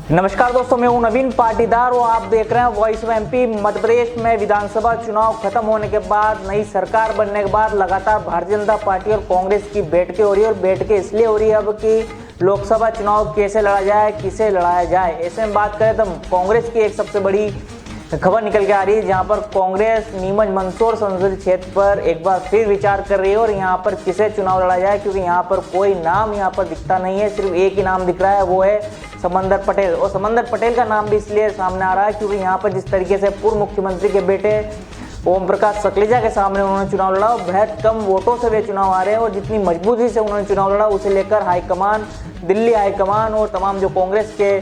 नमस्कार दोस्तों, मैं हूं नवीन पाटीदार और आप देख रहे हैं voice of MP. Madhya Pradesh में विधानसभा चुनाव खत्म होने के बाद, नई सरकार बनने के बाद लगातार भारतीय जनता पार्टी और कांग्रेस की बैठकें हो रही है। और बैठकें इसलिए हो रही है अब कि लोकसभा चुनाव कैसे लड़ा जाए, किसे लड़ाया जाए। ऐसे में बात करें तो कांग्रेस की एक सबसे बड़ी खबर निकल के आ रही है, जहां पर कांग्रेस नीमच मंदसौर संसदीय क्षेत्र पर एक बार फिर विचार कर रही है और यहां पर किसे चुनाव लड़ा जाए, क्योंकि यहां पर कोई नाम यहां पर दिखता नहीं है। सिर्फ एक ही नाम दिख रहा है, वो है समंदर पटेल। और समंदर पटेल का नाम भी इसलिए सामने आ रहा है क्योंकि यहाँ पर जिस तरीके से पूर्व मुख्यमंत्री के बेटे ओम प्रकाश सकलेचा के सामने उन्होंने चुनाव लड़ा, बेहद कम वोटों से वे चुनाव आ रहे हैं। और जितनी मजबूती से उन्होंने चुनाव लड़ा, उसे लेकर हाईकमान, दिल्ली हाईकमान और तमाम जो कांग्रेस के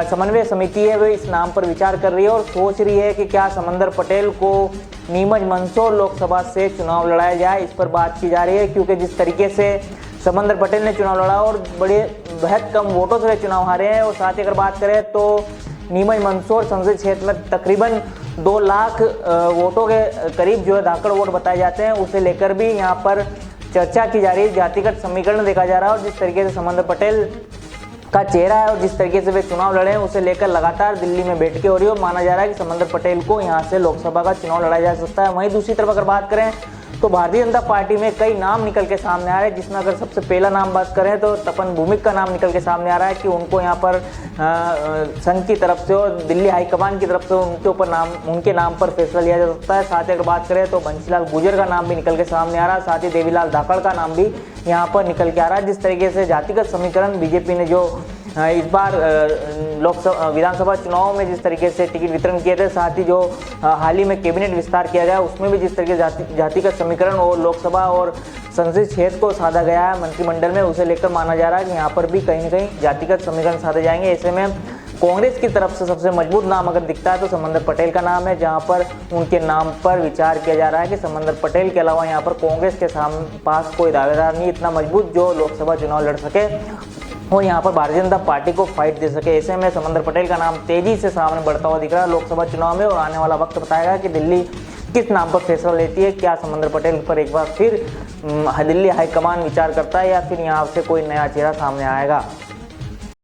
समन्वय समिति है, वे इस नाम पर विचार कर रही है और सोच रही है कि क्या समंदर पटेल को नीमच मंदसौर लोकसभा से चुनाव लड़ाया जाए। इस पर बात की जा रही है क्योंकि जिस तरीके से समंदर पटेल ने चुनाव लड़ा और बेहद कम वोटों से वे चुनाव हारे हैं। और साथ ही अगर बात करें तो नीमच मंदसौर संसदीय क्षेत्र में तकरीबन 2 लाख वोटों के करीब जो है धाकड़ वोट बताए जाते हैं, उसे लेकर भी यहाँ पर चर्चा की जा रही है। जातिगत समीकरण देखा जा रहा है और जिस तरीके से समंदर पटेल का चेहरा है और जिस तरीके से वे चुनाव लड़े हैं, उसे लेकर लगातार दिल्ली में बैठकें हो रही है और माना जा रहा है कि समंदर पटेल को यहाँ से लोकसभा का चुनाव लड़ाया जा सकता है। वहीं दूसरी तरफ अगर बात करें तो भारतीय जनता पार्टी में कई नाम निकल के सामने आ रहे हैं, जिसमें अगर सबसे पहला नाम बात करें तो तपन भूमिक का नाम निकल के सामने आ रहा है कि उनको यहाँ पर संघ की तरफ से और दिल्ली हाईकमान की तरफ से उनके नाम पर फैसला लिया जा सकता है। साथ ही अगर बात करें तो बंसीलाल गुर्जर का नाम भी निकल के सामने आ रहा है। साथ ही देवीलाल धाकड़ का नाम भी यहाँ पर निकल के आ रहा है। जिस तरीके से जातिगत समीकरण बीजेपी ने जो इस बार लोकसभा विधानसभा चुनाव में जिस तरीके से टिकट वितरण किए थे, साथ ही जो हाल ही में कैबिनेट विस्तार किया गया उसमें भी जिस तरीके से जातिगत समीकरण और लोकसभा और संसदीय क्षेत्र को साधा गया है मंत्रिमंडल में, उसे लेकर माना जा रहा है कि यहाँ पर भी कहीं न कहीं जातिगत समीकरण साधे जाएंगे। ऐसे में कांग्रेस की तरफ से सबसे मजबूत नाम अगर दिखता है तो समंदर पटेल का नाम है, जहां पर उनके नाम पर विचार किया जा रहा है कि समंदर पटेल के अलावा यहां पर कांग्रेस के पास कोई दावेदार नहीं इतना मजबूत जो लोकसभा चुनाव लड़ सके और यहाँ पर भारतीय जनता पार्टी को फाइट दे सके। ऐसे में समंदर पटेल का नाम तेजी से सामने बढ़ता हुआ दिख रहा है लोकसभा चुनाव में और आने वाला वक्त बताएगा कि दिल्ली किस नाम पर फैसला लेती है। क्या समंदर पटेल पर एक बार फिर दिल्ली हाईकमान विचार करता है या फिर यहाँ से कोई नया चेहरा सामने आएगा।